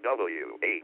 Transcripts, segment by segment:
W8FLH.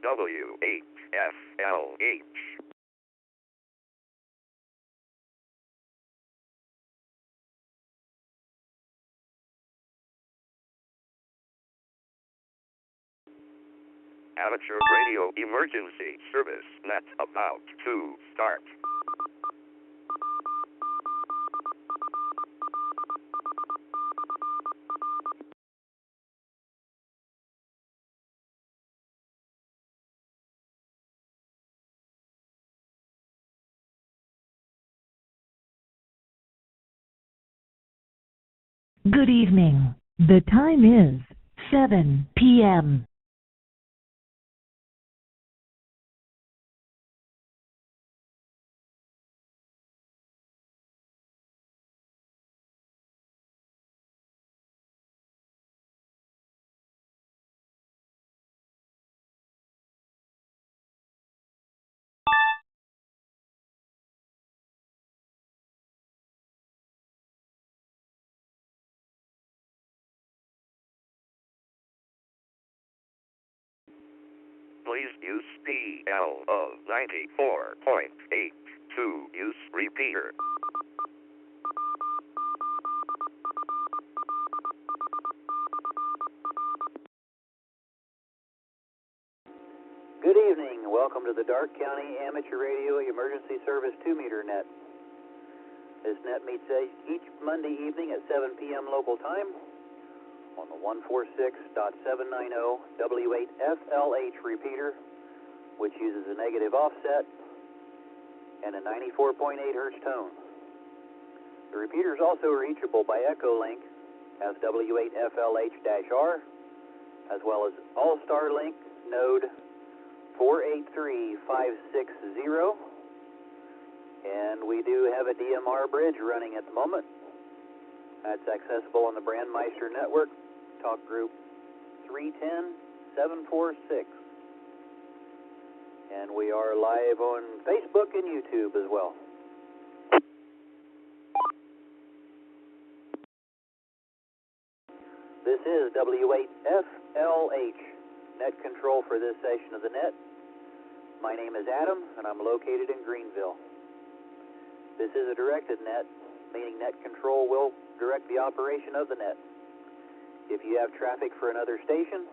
W8FLH. Amateur radio emergency service net about to start. Good evening. The time is 7 p.m. Please use PL of 94.8 to use repeater. Good evening. Welcome to the Darke County Amateur Radio Emergency Service 2-meter net. This net meets each Monday evening at 7 p.m. local time on the 146.790 W8FLH repeater, which uses a negative offset and a 94.8 Hz tone. The repeater is also reachable by Echolink as W8FLH-R, as well as Allstar Node 483-560, and we do have a DMR bridge running at the moment. That's accessible on the Brandmeister network, talk group 310746. And we are live on Facebook and YouTube as well. This is W8FLH net control for this session of the net. My name is Adam, and I'm located in Greenville. This is a directed net, meaning net control will direct the operation of the net. If you have traffic for another station,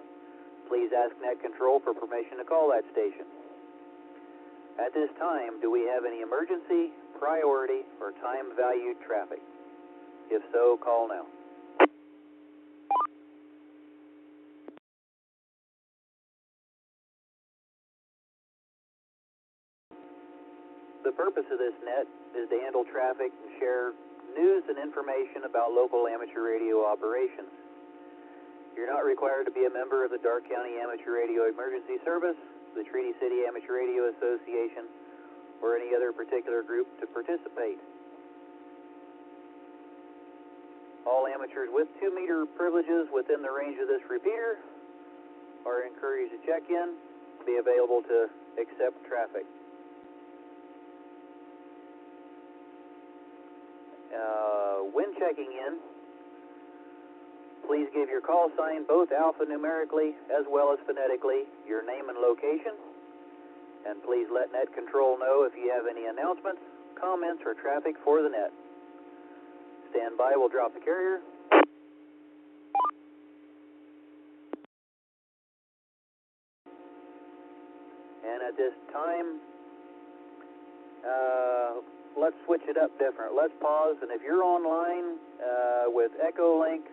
please ask net control for permission to call that station. At this time, do we have any emergency, priority, or time-valued traffic? If so, call now. The purpose of this net is to handle traffic and share news and information about local amateur radio operations. You're not required to be a member of the Darke County Amateur Radio Emergency Service, the Treaty City Amateur Radio Association, or any other particular group to participate. All amateurs with 2-meter privileges within the range of this repeater are encouraged to check in, be available to accept traffic. When checking in, please give your call sign both alphanumerically as well as phonetically, your name and location, and please let net control know if you have any announcements, comments, or traffic for the net. Stand by, we'll drop the carrier. And at this time, let's switch it up different. Let's pause, and if you're online with Echolink,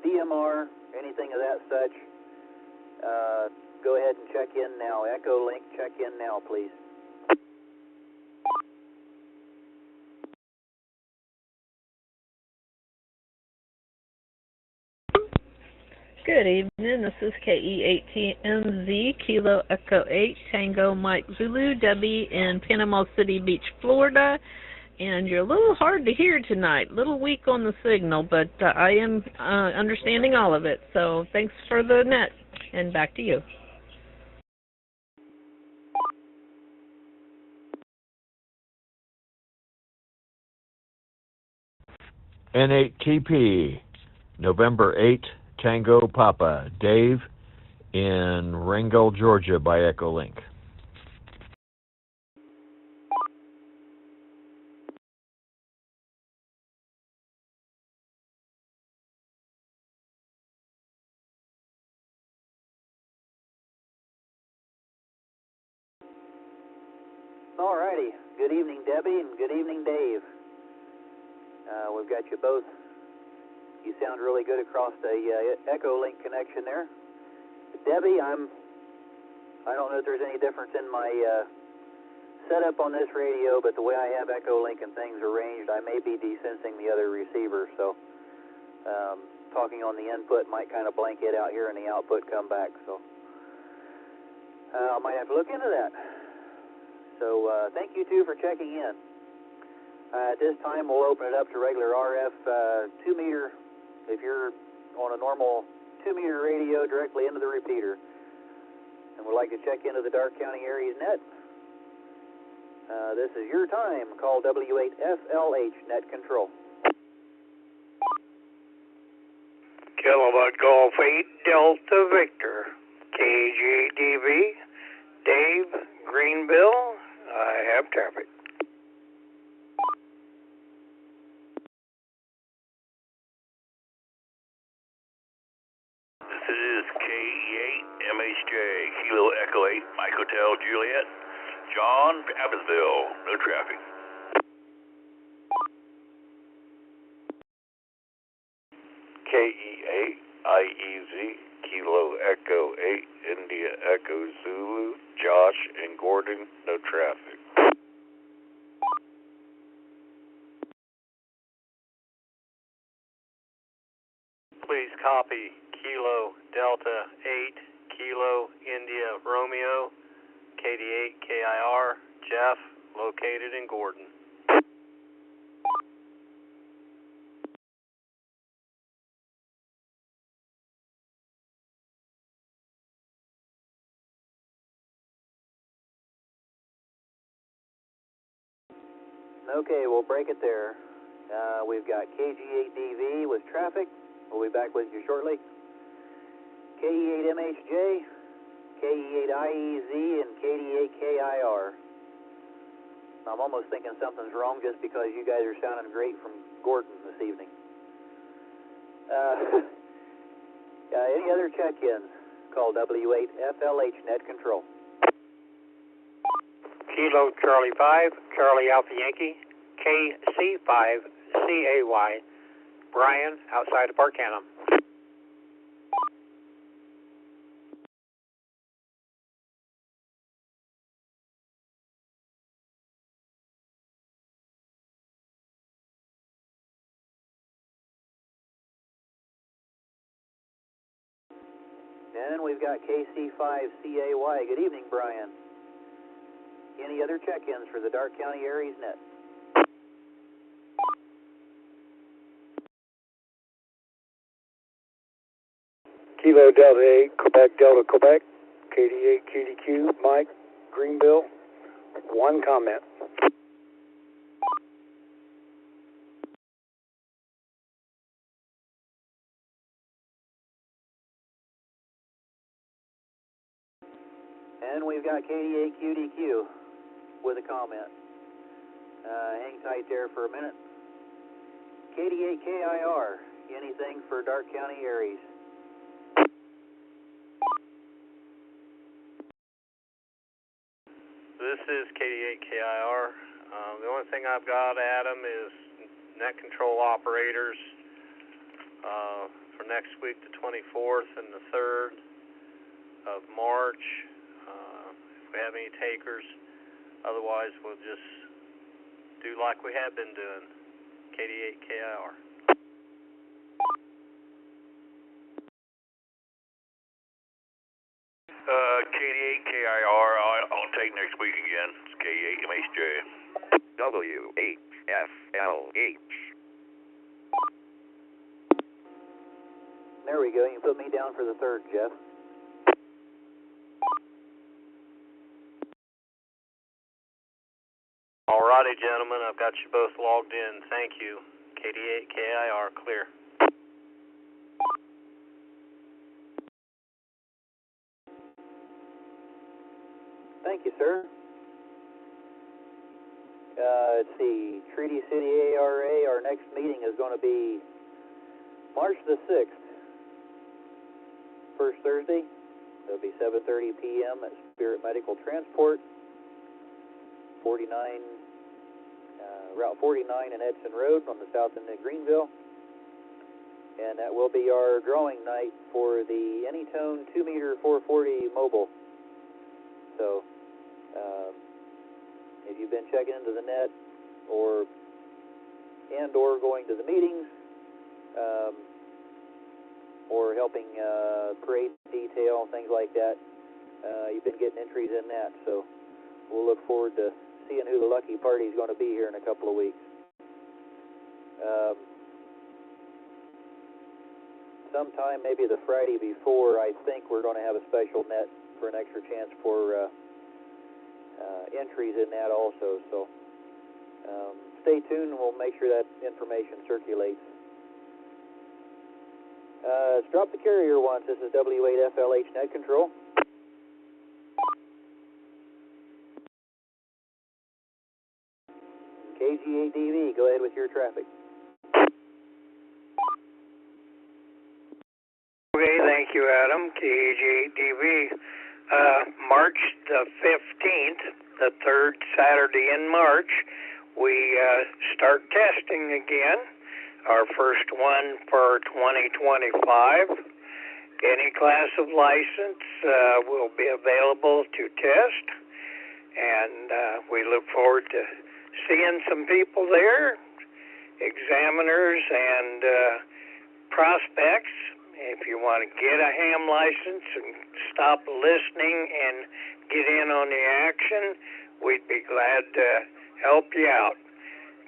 DMR, anything of that such, go ahead and check in now. Echolink, check in now, please. Good evening. This is KE18MZ, Kilo Echo 8, Tango Mike Zulu, Debbie in Panama City Beach, Florida. And you're a little hard to hear tonight, a little weak on the signal, but I am understanding all of it. So thanks for the net, and back to you. N8TP, November 8, Tango Papa, Dave in Wrangell, Georgia by Echolink. Alrighty. Good evening, Debbie, and good evening, Dave. We've got you both. You sound really good across the Echolink connection there. Debbie, I don't know if there's any difference in my setup on this radio, but the way I have Echolink and things arranged, I may be desensing the other receiver, so talking on the input might kind of blank it out here and the output come back, so I might have to look into that. So thank you two for checking in. At this time we'll open it up to regular RF 2 meter, if you're on a normal 2 meter radio directly into the repeater and would like to check into the Darke County ARES net. This is your time. Call W8FLH net control. Kilowatt Golf 8 Delta Victor, KGDV, Dave, Greenville. I have traffic. This is KE8MHJ, Kilo Echo 8, Mike Hotel Juliet, John, Evansville, no traffic. KE8IEZ, Kilo Echo 8, India Echo Zulu, Josh and Gordon, no traffic. Please copy Kilo Delta 8, Kilo India Romeo, KD8 KIR, Jeff, located in Gordon. Okay, we'll break it there. We've got KG8DV with traffic. We'll be back with you shortly. KE8MHJ, KE8IEZ, and KD8KIR. I'm almost thinking something's wrong just because you guys are sounding great from Gordon this evening. Any other check-ins? Call W8FLH net control. Kilo Charlie 5, Charlie Alpha Yankee, KC5, CAY, Brian, outside of Arcanum. And we've got KC5CAY. Good evening, Brian. Any other check-ins for the Darke County ARES net? Kilo Delta 8, Quebec Delta Quebec, KD8 QDQ, Mike, Greenville. One comment. And we've got KD8 QDQ with a comment. Hang tight there for a minute. KD8 KIR, anything for Darke County ARES? This is KD8 KIR. The only thing I've got, Adam, is net control operators for next week, the 24th and the 3rd of March. If we have any takers, otherwise we'll just do like we have been doing, KD8 KIR. KD8 KIR, I'll take next week again. It's KE8MHJ. W8FLH. There we go. You can put me down for the 3rd, Jeff. Alrighty, gentlemen, I've got you both logged in. Thank you. KD8 KIR, clear. Thank you, sir. Let's see, Treaty City ARA, our next meeting is going to be March the 6th, first Thursday. It'll be 7:30 p.m. at Spirit Medical Transport, 49, Route 49 and Edson Road on the south end of Greenville. And that will be our drawing night for the Anytone 2-meter 440 mobile. So, if you've been checking into the net or going to the meetings or helping parade detail, things like that, you've been getting entries in that. So we'll look forward to seeing who the lucky party is going to be here in a couple of weeks. Sometime maybe the Friday before, I think we're going to have a special net for an extra chance for entries in that also. So stay tuned and we'll make sure that information circulates. Let's drop the carrier once. This is W8FLH Net Control. KG8DV, go ahead with your traffic. Okay, thank you, Adam. KG8DV. March the 15th, the third Saturday in March, we start testing again. Our first one for 2025. Any class of license will be available to test, and we look forward to seeing some people there, examiners and prospects. If you want to get a ham license and stop listening and get in on the action, we'd be glad to help you out.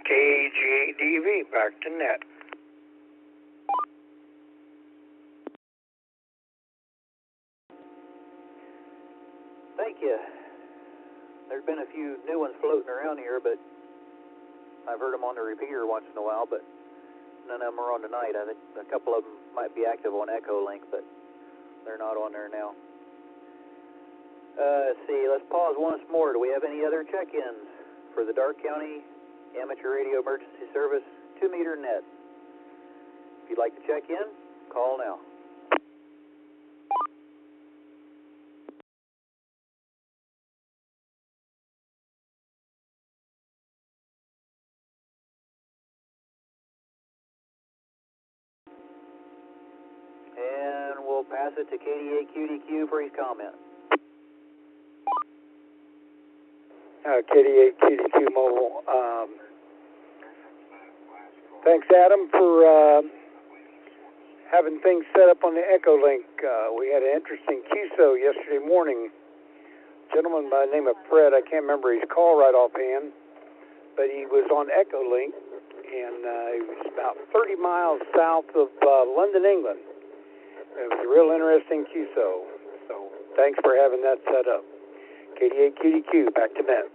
KG8DV, back to net. Thank you. There's been a few new ones floating around here, but I've heard them on the repeater once in a while, but none of them are on tonight. I think a couple of them might be active on Echolink, but they're not on there now. Let's see, let's pause once more. Do we have any other check-ins for the Darke County Amateur Radio Emergency Service 2-meter net? If you'd like to check in, call now. And we'll pass it to KD8QDQ for his comment. KD8QDQ Mobile. Thanks, Adam, for having things set up on the Echolink. We had an interesting QSO yesterday morning. A gentleman by the name of Fred, I can't remember his call right offhand, but he was on Echolink, and he was about 30 miles south of London, England. It was a real interesting QSO. So thanks for having that set up. KD8QDQ, back to net.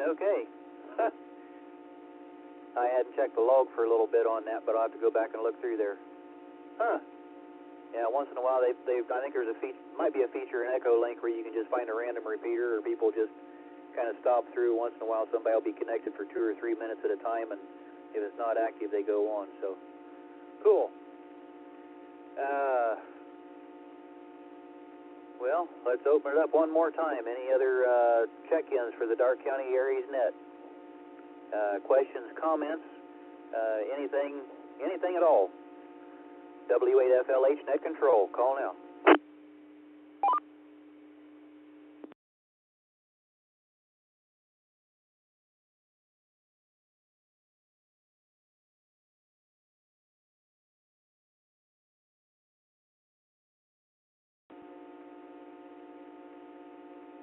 Okay. I hadn't checked the log for a little bit on that, but I'll have to go back and look through there. Yeah, once in a while, I think there's might be a feature in Echolink where you can just find a random repeater, or people just kind of stop through. Once in a while, somebody will be connected for 2 or 3 minutes at a time, and if it's not active, they go on. So, cool. Well, let's open it up one more time. Any other check-ins for the Darke County ARES net? Questions, comments, anything at all? W8FLH Net Control, call now.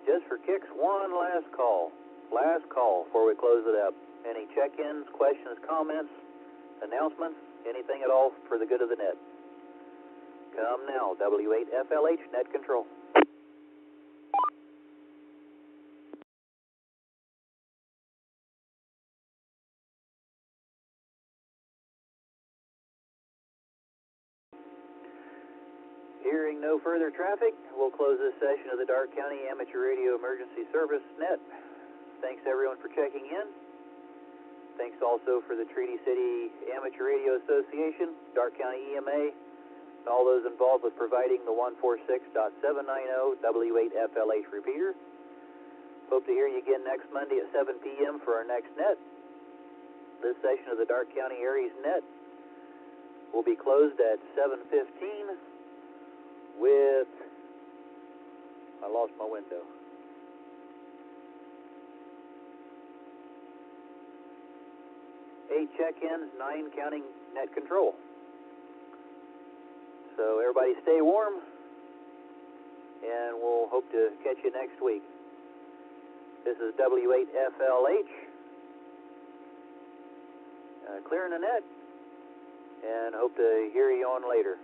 Just for kicks, one last call. Last call before we close it up. Any check-ins, questions, comments, announcements, anything at all for the good of the net? Come now, W8FLH Net Control. Hearing no further traffic, we'll close this session of the Darke County Amateur Radio Emergency Service Net. Thanks everyone for checking in. Thanks also for the Treaty City Amateur Radio Association, Darke County EMA, and all those involved with providing the 146.790 W8FLH repeater. Hope to hear you again next Monday at 7 p.m. for our next net. This session of the Darke County ARES Net will be closed at 7:15 with, I lost my window. 8 check-ins, 9 counting net control. So everybody stay warm, and we'll hope to catch you next week. This is W8FLH, clearing the net, and hope to hear you on later.